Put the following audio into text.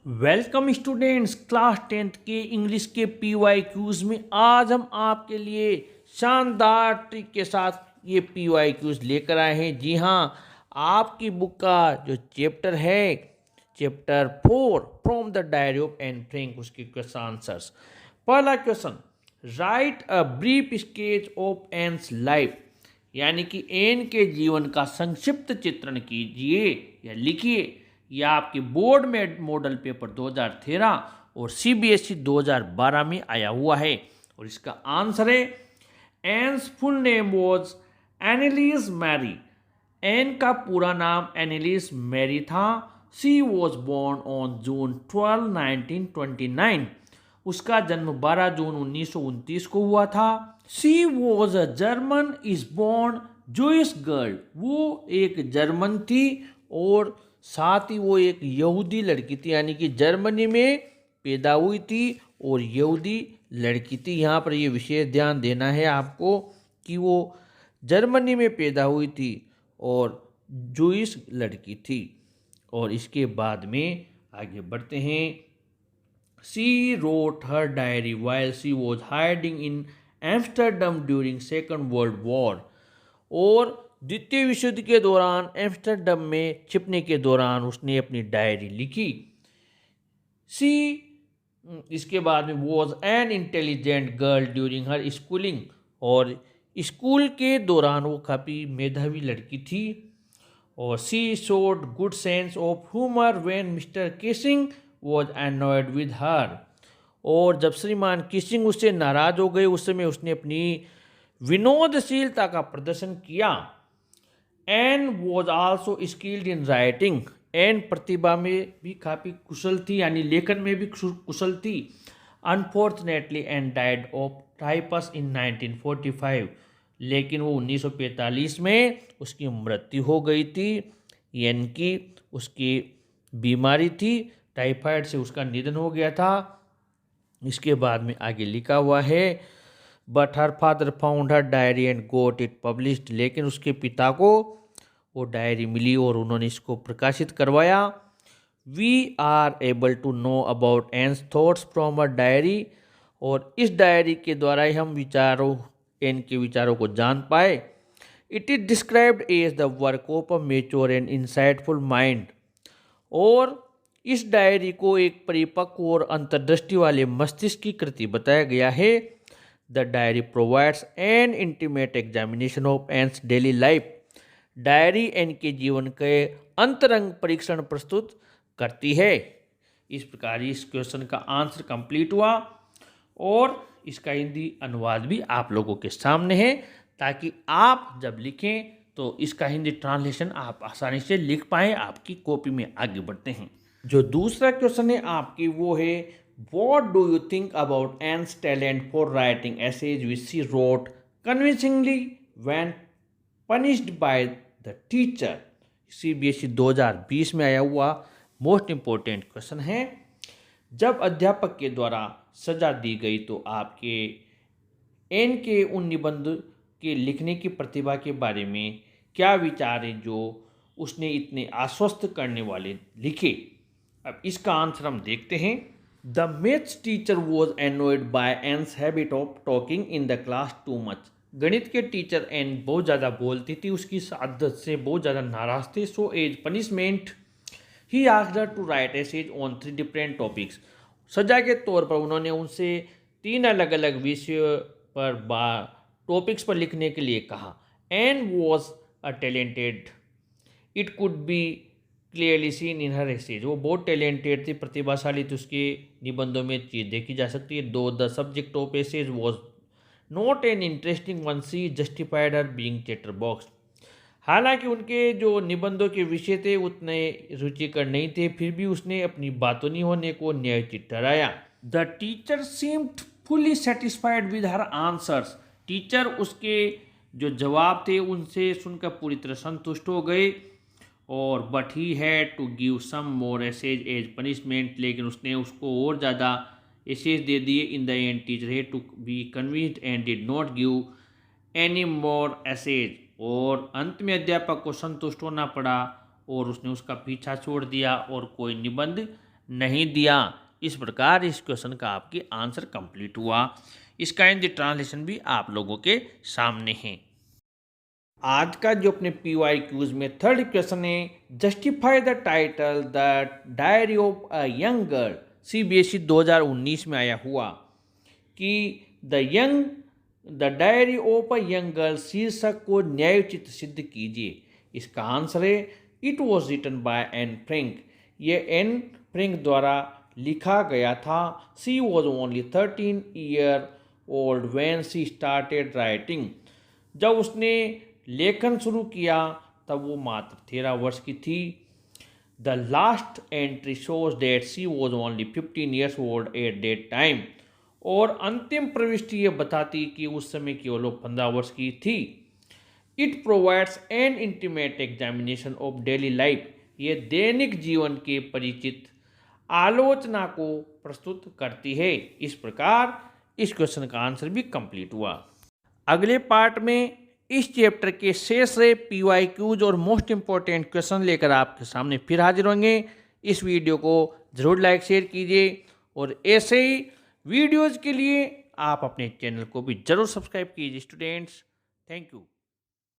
Welcome students, class 10th के English के PY queues में आज हम आपके लिए शानदार ट्रिक के साथ ये पीवाई क्यूज़ लेकर आए हैं। जी हाँ, आपकी बुक का जो चैप्टर है, chapter 4 from the diary of Anne Frank, उसके क्वेश्चन आंसर्स। पहला question, right a brief sketch of Anne's life, यानी कि एन के जीवन का संक्षिप्त चित्रण कीजिए या लिखिए। यह आपके बोर्ड में मॉडल पेपर 2013 और सीबीएसई 2012 में आया हुआ है। और इसका आंसर है, Anne's full name was Annelies Marie. Anne का पूरा नाम एनिलीज मैरी था। She was born on June 12, 1929। उसका जन्म 12 जून 1929 को हुआ था। She was a German is born Jewish girl. वो एक जर्मन थी और साथ ही वो एक यहूदी लड़की थी, यानी कि जर्मनी में पैदा हुई थी और यहूदी लड़की थी। यहाँ पर ये विशेष ध्यान देना है आपको कि वो जर्मनी में पैदा हुई थी और जूइश लड़की थी। और इसके बाद में आगे बढ़ते हैं। She wrote her diary while she was hiding in Amsterdam during second world war. और द्वितीय विश्व युद्ध के दौरान एम्स्टरडम में छिपने के दौरान उसने अपनी डायरी लिखी। सी इसके बाद में was an intelligent girl during her schooling. और स्कूल के दौरान वो काफ़ी मेधावी लड़की थी। और she showed good sense of humour when mister Keesing was annoyed with her. और जब श्रीमान किसिंग उससे नाराज हो गए उस समय उसने अपनी विनोदशीलता का प्रदर्शन किया। Anne was also skilled in writing. Anne प्रतिभा में भी काफ़ी कुशल थी, यानी लेखन में भी कुशल थी। Unfortunately Anne died of typhus in 1945। लेकिन वो 1945 में उसकी मृत्यु हो गई थी, यानी कि उसकी बीमारी थी, टाइफाइड से उसका निधन हो गया था। इसके बाद में आगे लिखा हुआ है, but her father found her diary and got it published. लेकिन उसके पिता को वो डायरी मिली और उन्होंने इसको प्रकाशित करवाया। We are able to know about Anne's thoughts from a diary. और इस डायरी के द्वारा ही हम एन के विचारों को जान पाए। It is described as the work of a mature and insightful mind. और इस डायरी को एक परिपक्व और अंतर्दृष्टि वाले मस्तिष्क की कृति बताया गया है। The diary provides an intimate examination of Anne's daily life. Diary Anne के जीवन के अंतरंग परीक्षण प्रस्तुत करती है। इस प्रकार इस क्वेश्चन का आंसर कंप्लीट हुआ और इसका हिंदी अनुवाद भी आप लोगों के सामने है, ताकि आप जब लिखें तो इसका हिंदी ट्रांसलेशन आप आसानी से लिख पाएँ। आपकी कॉपी में आगे बढ़ते हैं। जो दूसरा क्वेश्चन है आपकी वो है, what do you think about Anne's talent for writing essays which she wrote convincingly when punished by the teacher. CBSE 2020 में आया हुआ मोस्ट इंपॉर्टेंट क्वेश्चन है। जब अध्यापक के द्वारा सजा दी गई तो आपके एन के उन निबंध के लिखने की प्रतिभा के बारे में क्या विचार है जो उसने इतने आश्वस्त करने वाले लिखे। अब इसका आंसर हम देखते हैं। The maths teacher was annoyed by Anne's habit of talking in the class too much. गणित के टीचर एन बहुत ज़्यादा बोलती थी, उसकी आदत से बहुत ज़्यादा नाराज थे। So as punishment he asked her to write essays on 3 different topics. सजा के तौर पर उन्होंने उनसे 3 अलग अलग विषयों पर टॉपिक्स पर लिखने के लिए कहा। Anne was a talented, it could be clearly seen in her essays. वो बहुत टैलेंटेड थी, प्रतिभाशाली थी, उसके निबंधों में चीज़ देखी जा सकती है। Though the subject of essays was not an interesting one, she justified her being chatterbox. हालांकि उनके जो निबंधों के विषय थे उतने रुचिकर नहीं थे, फिर भी उसने अपनी बातों नहीं होने को न्यायोचित ठहराया। The teacher seemed fully satisfied with her answers. Teacher उसके जो जवाब थे उनसे सुनकर पूरी तरह संतुष्ट हो गए। और but he had to give some more essays as punishment. लेकिन उसने उसको और ज़्यादा एसेज दे दिए। In the end teacher had to be convinced and did not give any more essays. और अंत में अध्यापक को संतुष्ट होना पड़ा और उसने उसका पीछा छोड़ दिया और कोई निबंध नहीं दिया। इस प्रकार इस क्वेश्चन का आपके आंसर कंप्लीट हुआ। इसका हिंदी ट्रांसलेशन भी आप लोगों के सामने है। आज का जो अपने PYQs में थर्ड क्वेश्चन है, justify the title the diary of a young girl. CBSE 2019 में आया हुआ कि the diary of a young girl शीर्षक को न्यायोचित सिद्ध कीजिए। इसका आंसर है it was written by Anne Frank. ये एन फ्रैंक द्वारा लिखा गया था। She was only 13 year old when she started writing. जब उसने लेखन शुरू किया तब वो मात्र 13 वर्ष की थी। The last entry shows that she was only 15 years old at that time. और अंतिम प्रविष्टि ये बताती कि उस समय केवल वो 15 वर्ष की थी। It provides an intimate examination of daily life. ये दैनिक जीवन के परिचित आलोचना को प्रस्तुत करती है। इस प्रकार इस क्वेश्चन का आंसर भी कंप्लीट हुआ। अगले पार्ट में इस चैप्टर के शेष रहे PYQs और मोस्ट इंपॉर्टेंट क्वेश्चन लेकर आपके सामने फिर हाजिर होंगे। इस वीडियो को जरूर लाइक शेयर कीजिए और ऐसे ही वीडियोज़ के लिए आप अपने चैनल को भी जरूर सब्सक्राइब कीजिए स्टूडेंट्स। Thank you.